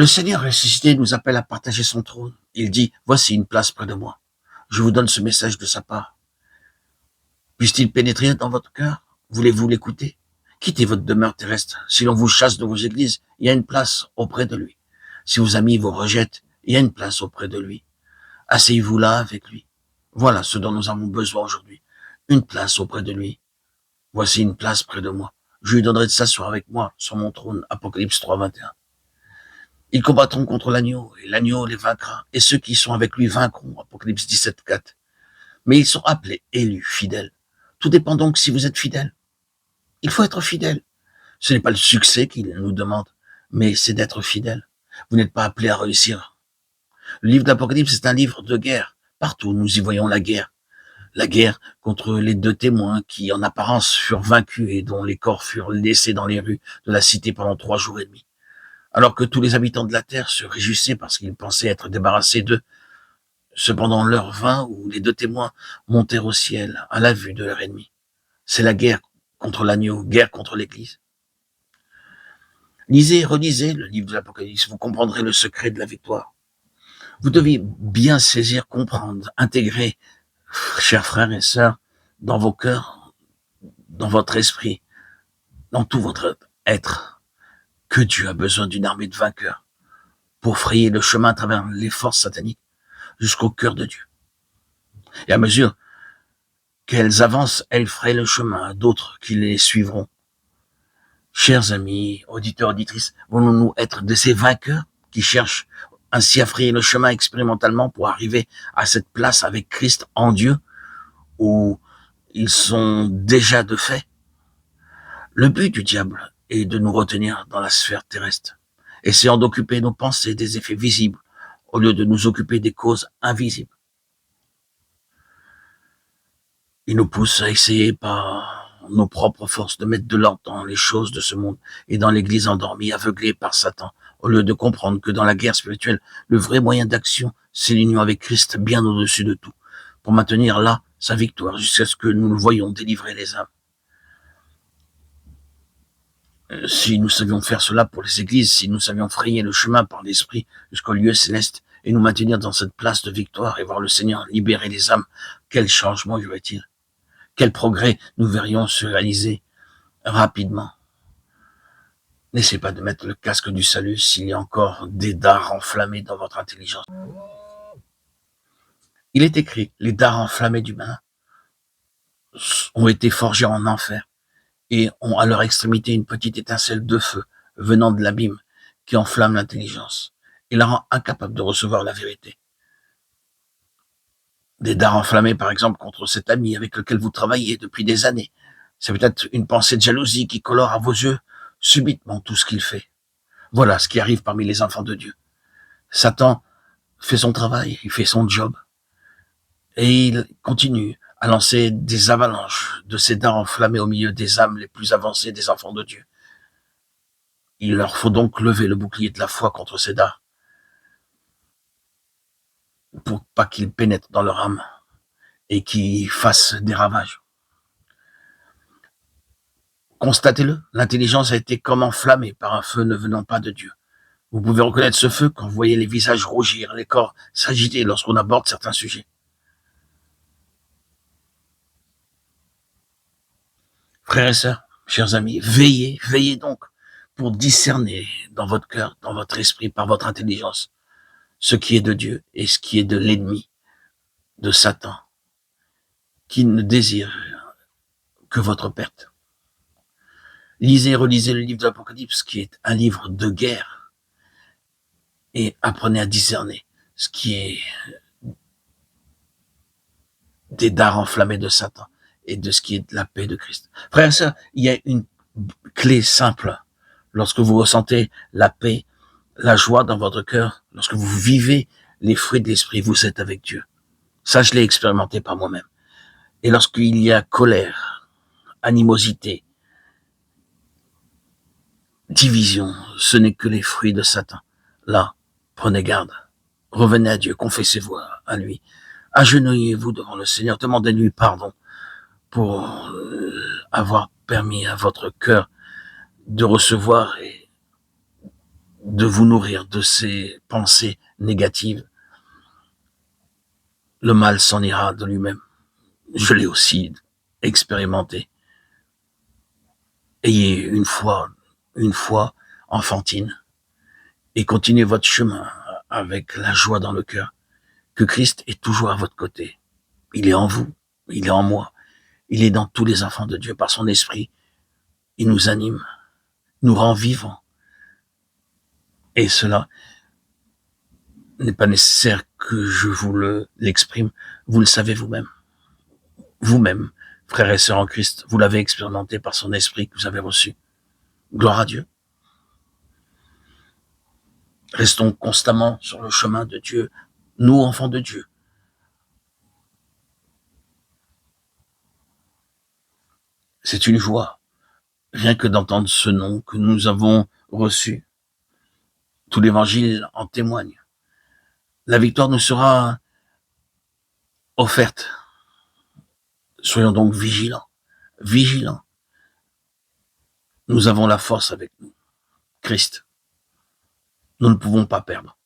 Le Seigneur ressuscité nous appelle à partager son trône. Il dit, voici une place près de moi. Je vous donne ce message de sa part. Puisse-t-il pénétrer dans votre cœur? Voulez-vous l'écouter? Quittez votre demeure terrestre. Si l'on vous chasse de vos églises, il y a une place auprès de lui. Si vos amis vous rejettent, il y a une place auprès de lui. Asseyez-vous là avec lui. Voilà ce dont nous avons besoin aujourd'hui. Une place auprès de lui. Voici une place près de moi. Je lui donnerai de s'asseoir avec moi sur mon trône. Apocalypse 3, 21. Ils combattront contre l'agneau, et l'agneau les vaincra, et ceux qui sont avec lui vaincront. Apocalypse 17, 4. Mais ils sont appelés, élus, fidèles. Tout dépend donc si vous êtes fidèle. Il faut être fidèle. Ce n'est pas le succès qu'il nous demande, mais c'est d'être fidèle. Vous n'êtes pas appelé à réussir. Le livre de l'Apocalypse, c'est un livre de guerre. Partout, nous y voyons la guerre. La guerre contre les deux témoins qui, en apparence, furent vaincus et dont les corps furent laissés dans les rues de la cité pendant 3 jours et demi. Alors que tous les habitants de la terre se réjouissaient parce qu'ils pensaient être débarrassés d'eux. Cependant, l'heure vint où les deux témoins montèrent au ciel à la vue de leur ennemi. C'est la guerre contre l'agneau, guerre contre l'Église. Lisez et relisez le livre de l'Apocalypse, vous comprendrez le secret de la victoire. Vous devez bien saisir, comprendre, intégrer, chers frères et sœurs, dans vos cœurs, dans votre esprit, dans tout votre être, que Dieu a besoin d'une armée de vainqueurs pour frayer le chemin à travers les forces sataniques jusqu'au cœur de Dieu. Et à mesure qu'elles avancent, elles frayent le chemin à d'autres qui les suivront. Chers amis, auditeurs, auditrices, voulons-nous être de ces vainqueurs qui cherchent ainsi à frayer le chemin expérimentalement pour arriver à cette place avec Christ en Dieu, où ils sont déjà de fait? Le but du diable est de nous retenir dans la sphère terrestre, essayant d'occuper nos pensées des effets visibles, au lieu de nous occuper des causes invisibles. Il nous pousse à essayer par nos propres forces de mettre de l'ordre dans les choses de ce monde et dans l'église endormie, aveuglée par Satan, au lieu de comprendre que dans la guerre spirituelle, le vrai moyen d'action, c'est l'union avec Christ bien au-dessus de tout, pour maintenir là sa victoire jusqu'à ce que nous le voyions délivrer les âmes. Si nous savions faire cela pour les églises, si nous savions frayer le chemin par l'esprit jusqu'au lieu céleste et nous maintenir dans cette place de victoire et voir le Seigneur libérer les âmes, quel changement y aurait-il? Quel progrès nous verrions se réaliser rapidement. N'essayez pas de mettre le casque du salut s'il y a encore des dards enflammés dans votre intelligence. Il est écrit, les dards enflammés du malin ont été forgés en enfer et ont à leur extrémité une petite étincelle de feu venant de l'abîme qui enflamme l'intelligence et la rend incapable de recevoir la vérité. Des dards enflammés, par exemple, contre cet ami avec lequel vous travaillez depuis des années. C'est peut-être une pensée de jalousie qui colore à vos yeux subitement tout ce qu'il fait. Voilà ce qui arrive parmi les enfants de Dieu. Satan fait son travail, il fait son job, et il continue à lancer des avalanches de ces dards enflammés au milieu des âmes les plus avancées des enfants de Dieu. Il leur faut donc lever le bouclier de la foi contre ces dards, pour pas qu'ils pénètrent dans leur âme et qu'ils fassent des ravages. Constatez-le, l'intelligence a été comme enflammée par un feu ne venant pas de Dieu. Vous pouvez reconnaître ce feu quand vous voyez les visages rougir, les corps s'agiter lorsqu'on aborde certains sujets. Frères et sœurs, chers amis, veillez donc pour discerner dans votre cœur, dans votre esprit, par votre intelligence, ce qui est de Dieu et ce qui est de l'ennemi, de Satan, qui ne désire que votre perte. Lisez et relisez le livre de l'Apocalypse, qui est un livre de guerre, et apprenez à discerner ce qui est des dards enflammés de Satan et de ce qui est de la paix de Christ. Frères et sœurs, il y a une clé simple. Lorsque vous ressentez la paix, la joie dans votre cœur, lorsque vous vivez les fruits de l'esprit, vous êtes avec Dieu. Ça, je l'ai expérimenté par moi-même. Et lorsqu'il y a colère, animosité, division, ce n'est que les fruits de Satan. Là, prenez garde. Revenez à Dieu, confessez-vous à lui. Agenouillez-vous devant le Seigneur, demandez-lui pardon pour avoir permis à votre cœur de recevoir et de vous nourrir de ces pensées négatives, le mal s'en ira de lui-même. Je l'ai aussi expérimenté. Ayez une foi enfantine et continuez votre chemin avec la joie dans le cœur, que Christ est toujours à votre côté. Il est en vous, il est en moi, il est dans tous les enfants de Dieu par son esprit. Il nous anime, nous rend vivants. Et cela n'est pas nécessaire que je vous l'exprime, vous le savez vous-même. Vous-même, frères et sœurs en Christ, vous l'avez expérimenté par son esprit que vous avez reçu. Gloire à Dieu. Restons constamment sur le chemin de Dieu, nous, enfants de Dieu. C'est une joie, rien que d'entendre ce nom que nous avons reçu. Tout l'évangile en témoigne. La victoire nous sera offerte. Soyons donc vigilants, vigilants. Nous avons la force avec nous, Christ. Nous ne pouvons pas perdre.